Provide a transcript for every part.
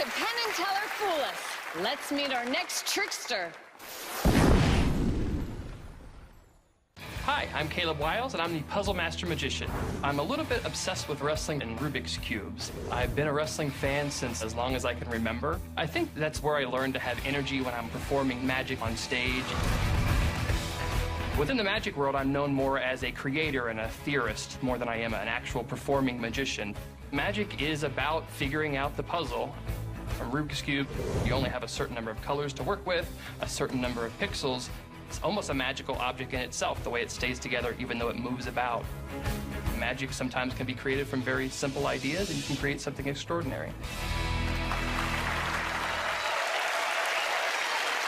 to Penn and Teller Fool Us. Let's meet our next trickster. Hi, I'm Caleb Wiles, and I'm the Puzzle Master Magician. I'm a little bit obsessed with wrestling and Rubik's Cubes. I've been a wrestling fan since as long as I can remember. I think that's where I learned to have energy when I'm performing magic on stage. Within the magic world, I'm known more as a creator and a theorist more than I am an actual performing magician. Magic is about figuring out the puzzle. From Rubik's Cube, you only have a certain number of colors to work with, a certain number of pixels. It's almost a magical object in itself, the way it stays together even though it moves about. Magic sometimes can be created from very simple ideas, and you can create something extraordinary.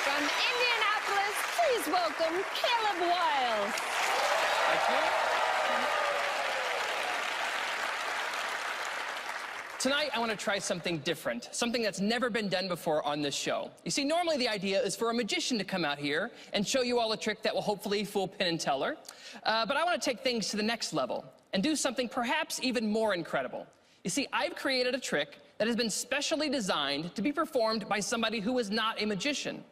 From Indianapolis, please welcome Caleb Wiles. Thank you. Tonight, I want to try something different, something that's never been done before on this show. You see, normally the idea is for a magician to come out here and show you all a trick that will hopefully fool Penn and Teller. But I want to take things to the next level and do something perhaps even more incredible. You see, I've created a trick that has been specially designed to be performed by somebody who is not a magician.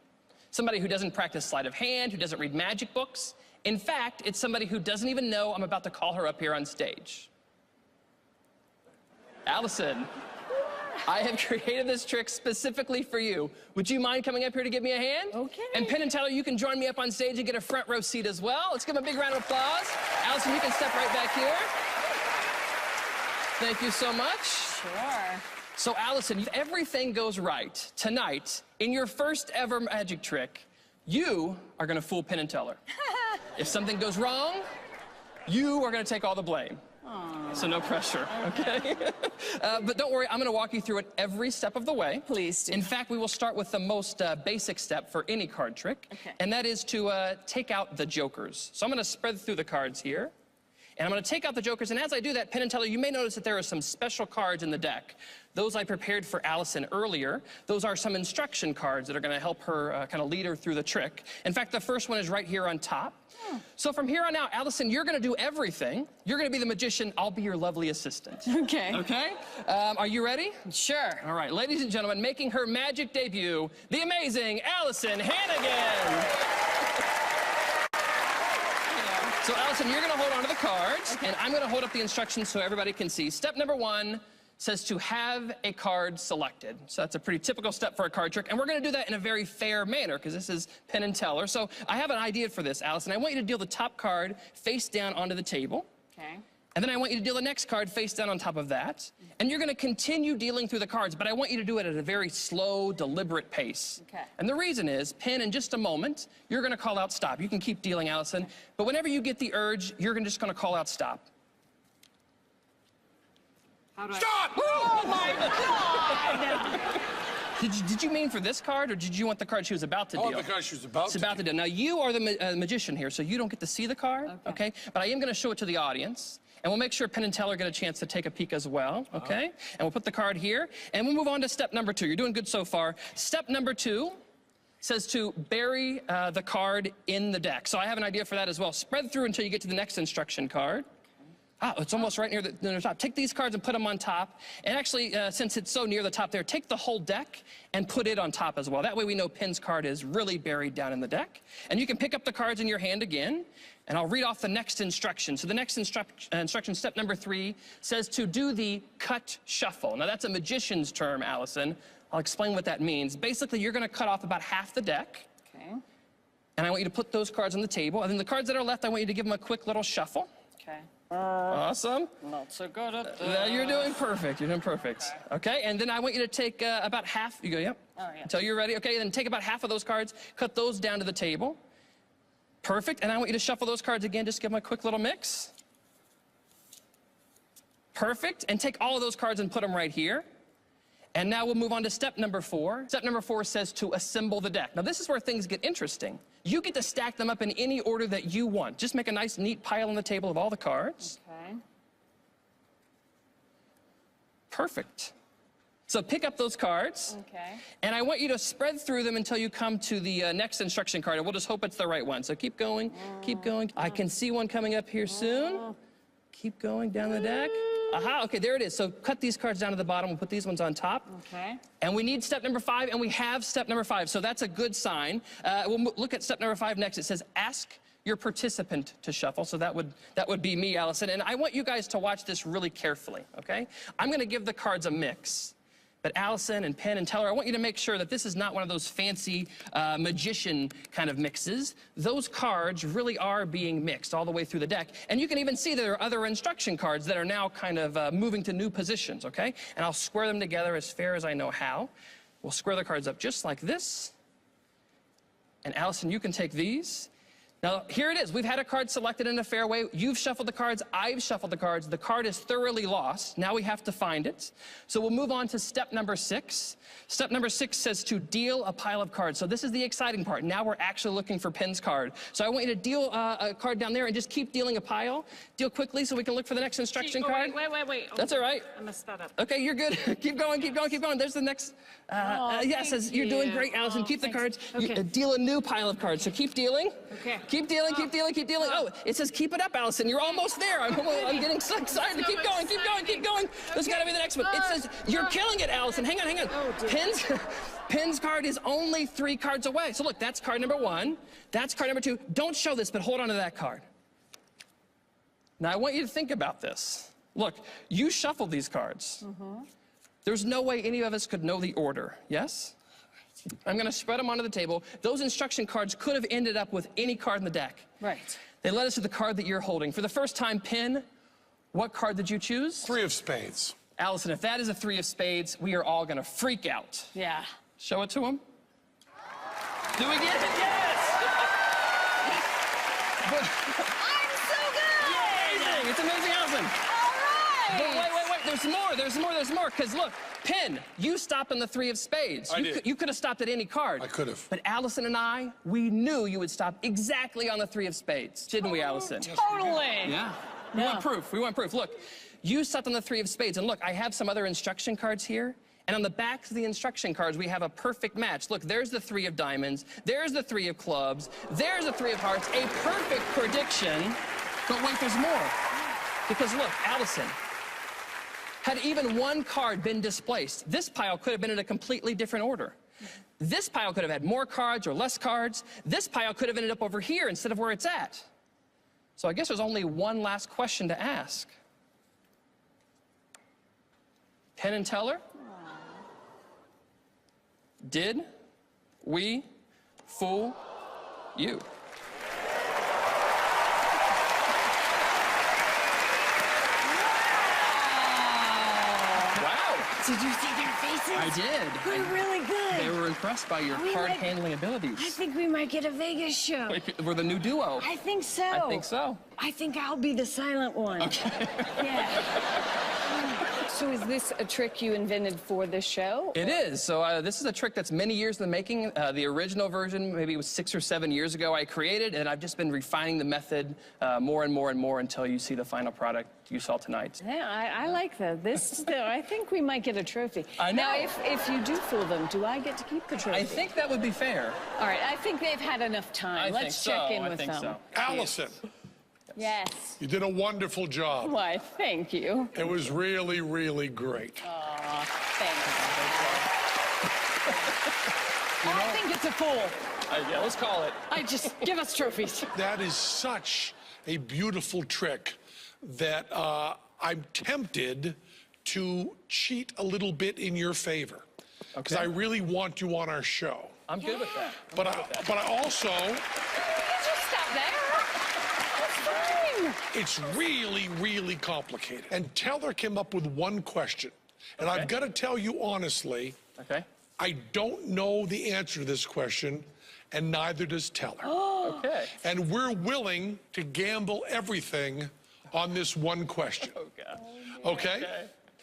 Somebody who doesn't practice sleight of hand, who doesn't read magic books. In fact, it's somebody who doesn't even know I'm about to call her up here on stage. Allison, I have created this trick specifically for you. Would you mind coming up here to give me a hand? Okay. And Penn and Teller, you can join me up on stage and get a front row seat as well. Let's give them a big round of applause. Allison, you can step right back here. Thank you so much. Sure. So, Allison, if everything goes right tonight in your first ever magic trick, you are going to fool Penn and Teller. If something goes wrong, you are going to take all the blame. So no pressure, okay? But don't worry, I'm going to walk you through it every step of the way. Please do. In fact, we will start with the most basic step for any card trick, Okay. and that is to take out the jokers. So I'm going to spread through the cards here, and I'm going to take out the jokers, and as I do that, Penn and Teller, you may notice that there are some special cards in the deck. Those I prepared for Allison earlier. Those are some instruction cards that are going to help her kind of lead her through the trick. In fact, the first one is right here on top. So from here on out, Allison, you're going to do everything. You're going to be the magician. I'll be your lovely assistant. Okay. Okay? Are you ready? Sure. All right, ladies and gentlemen, making her magic debut, the amazing Allison Hannigan. So, Allison, you're going to hold on to the cards, and I'm going to hold up the instructions so everybody can see. Step number 1 says to have a card selected. So that's a pretty typical step for a card trick, and we're going to do that in a very fair manner because this is Penn and Teller. So I have an idea for this, Allison. I want you to deal the top card face down onto the table. Okay. And then I want you to deal the next card face down on top of that. And you're going to continue dealing through the cards, but I want you to do it at a very slow, deliberate pace. Okay. And the reason is, Penn, in just a moment, you're going to call out stop. You can keep dealing, Allison. But whenever you get the urge, you're just going to call out stop. How do Stop! Oh, my God! Did you mean for this card, or did you want the card she was about to deal? I want the card she was about to deal. Now, you are the magician here, so you don't get to see the card, okay? But I am going to show it to the audience. And we'll make sure Penn and Teller get a chance to take a peek as well, okay? And we'll put the card here. And we'll move on to step number 2. You're doing good so far. Step number 2 says to bury the card in the deck. So I have an idea for that as well. Spread through until you get to the next instruction card. Ah, it's almost right near the top. Take these cards and put them on top. And actually, since it's so near the top there, take the whole deck and put it on top as well. That way we know Penn's card is really buried down in the deck. And you can pick up the cards in your hand again, and I'll read off the next instruction. So the next instruction, step number 3, says to do the cut shuffle. Now that's a magician's term, Allison. I'll explain what that means. Basically, you're going to cut off about half the deck. Okay. And I want you to put those cards on the table. And then the cards that are left, I want you to give them a quick little shuffle. Okay. Awesome. Not so good at this. You're doing perfect. You're doing perfect. Okay, and then I want you to take about half. You go, yep. Oh, yeah. Until you're ready. Okay, then take about half of those cards, cut those down to the table. Perfect. And I want you to shuffle those cards again. Just give them a quick little mix. Perfect. And take all of those cards and put them right here. And now we'll move on to step number 4. Step number 4 says to assemble the deck. Now, this is where things get interesting. You get to stack them up in any order that you want. Just make a nice, neat pile on the table of all the cards. Okay. Perfect. So pick up those cards. Okay. And I want you to spread through them until you come to the next instruction card. And we'll just hope it's the right one. So keep going, keep going. I can see one coming up here soon. Keep going down the deck. Aha, okay, there it is. So cut these cards down to the bottom. We'll put these ones on top. Okay. And we need step number 5, and we have step number 5. So that's a good sign. We'll look at step number 5 next. It says, ask your participant to shuffle. So that would be me, Allison. And I want you guys to watch this really carefully, okay? I'm going to give the cards a mix. But Allison and Penn and Teller, I want you to make sure that this is not one of those fancy magician kind of mixes. Those cards really are being mixed all the way through the deck. And you can even see there are other instruction cards that are now kind of moving to new positions, okay? And I'll square them together as fair as I know how. We'll square the cards up just like this. And Allison, you can take these. Now, here it is. We've had a card selected in a fair way. You've shuffled the cards. I've shuffled the cards. The card is thoroughly lost. Now we have to find it. So we'll move on to step number 6. Step number 6 says to deal a pile of cards. So this is the exciting part. Now we're actually looking for Penn's card. So I want you to deal a card down there and just keep dealing a pile. Deal quickly so we can look for the next instruction card. Wait. That's all right. I messed that up. Okay, you're good. Keep going. There's the next. Yes, you're doing great, Allison. Keep the cards. Okay. Deal a new pile of cards. So keep dealing. Okay. Keep dealing. Oh, it says keep it up, Allison. You're almost there. I'm getting so excited. Keep going. There's got to be the next one. It says you're killing it, Allison. Hang on. Oh, dear. Penn's card is only 3 cards away. So look, that's card number 1. That's card number 2. Don't show this, but hold on to that card. Now, I want you to think about this. Look, you shuffled these cards. There's no way any of us could know the order, yes? I'm going to spread them onto the table. Those instruction cards could have ended up with any card in the deck. Right. They led us to the card that you're holding. For the first time, Penn, what card did you choose? 3 of spades. Allison, if that is a 3 of spades, we are all going to freak out. Yeah. Show it to him. Do we get it? Yes! I'm so good! Amazing! It's amazing, Allison. All right! But wait. There's more. Because look, Penn, you stopped on the 3 of spades. You could have stopped at any card. I could have. But Allison and I, we knew you would stop exactly on the 3 of spades. Didn't we, Allison? Totally. Yeah. We want proof. Look, you stopped on the 3 of spades. And look, I have some other instruction cards here. And on the backs of the instruction cards, we have a perfect match. Look, there's the 3 of diamonds. There's the 3 of clubs. There's the 3 of hearts. A perfect prediction. But wait, there's more. Because look, Allison, had even one card been displaced, this pile could have been in a completely different order. This pile could have had more cards or less cards. This pile could have ended up over here instead of where it's at. So I guess there's only one last question to ask. Penn and Teller? Did we fool you? Did you see their faces? I did. They're really good. They were impressed by your card-handling abilities. I think we might get a Vegas show. We're the new duo. I think so. I think so. I think I'll be the silent one. Okay. Yeah. So is this a trick you invented for this show? It is. So this is a trick that's many years in the making. The original version, maybe it was 6 or 7 years ago, I created, and I've just been refining the method more and more until you see the final product you saw tonight. Yeah, I like that. I think we might get a trophy. I know. Now, if you do fool them, do I get to keep the trophy? I think that would be fair. All right, I think they've had enough time. Let's check in with them. I think so. Allison, Yes. you did a wonderful job. Why, thank you. It was really, really great. Aw, thank you. I think it's a fool. Yeah, let's call it. Give us trophies. That is such a beautiful trick that I'm tempted to cheat a little bit in your favor. Because I really want you on our show. I'm good with that. But I also... Just stop there. It's fine. It's really, really complicated. And Teller came up with one question. And I've got to tell you honestly, I don't know the answer to this question, and neither does Teller. Okay. And we're willing to gamble everything on this one question. Okay?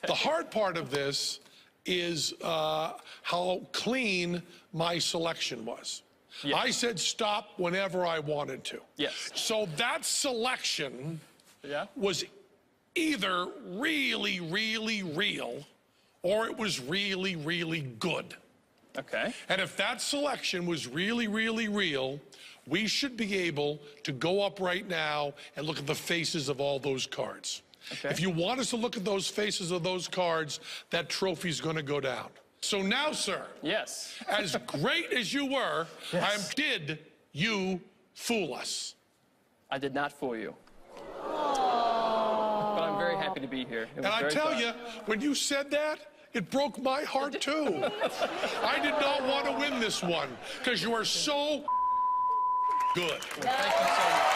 The hard part of this is how clean my selection was. Yes. I said stop whenever I wanted to. Yes. So that selection was either really, really real, or it was really, really good. Okay. And if that selection was really, really real, we should be able to go up right now and look at the faces of all those cards. Okay. If you want us to look at those faces of those cards, that trophy's going to go down. So now, sir. Yes. As great as you were, Yes. did you fool us? I did not fool you. But I'm very happy to be here. It was And I very tell fun. you, when you said that, it broke my heart too. I did not want to win this one because you are so good. Thank you so much.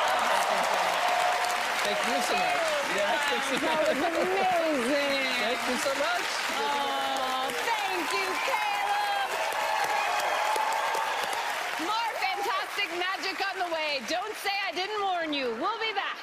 Thank you so much. Yes, thank you so That was much. amazing. Thank you so much. Oh, thank you, Caleb. More fantastic magic on the way. Don't say I didn't warn you. We'll be back.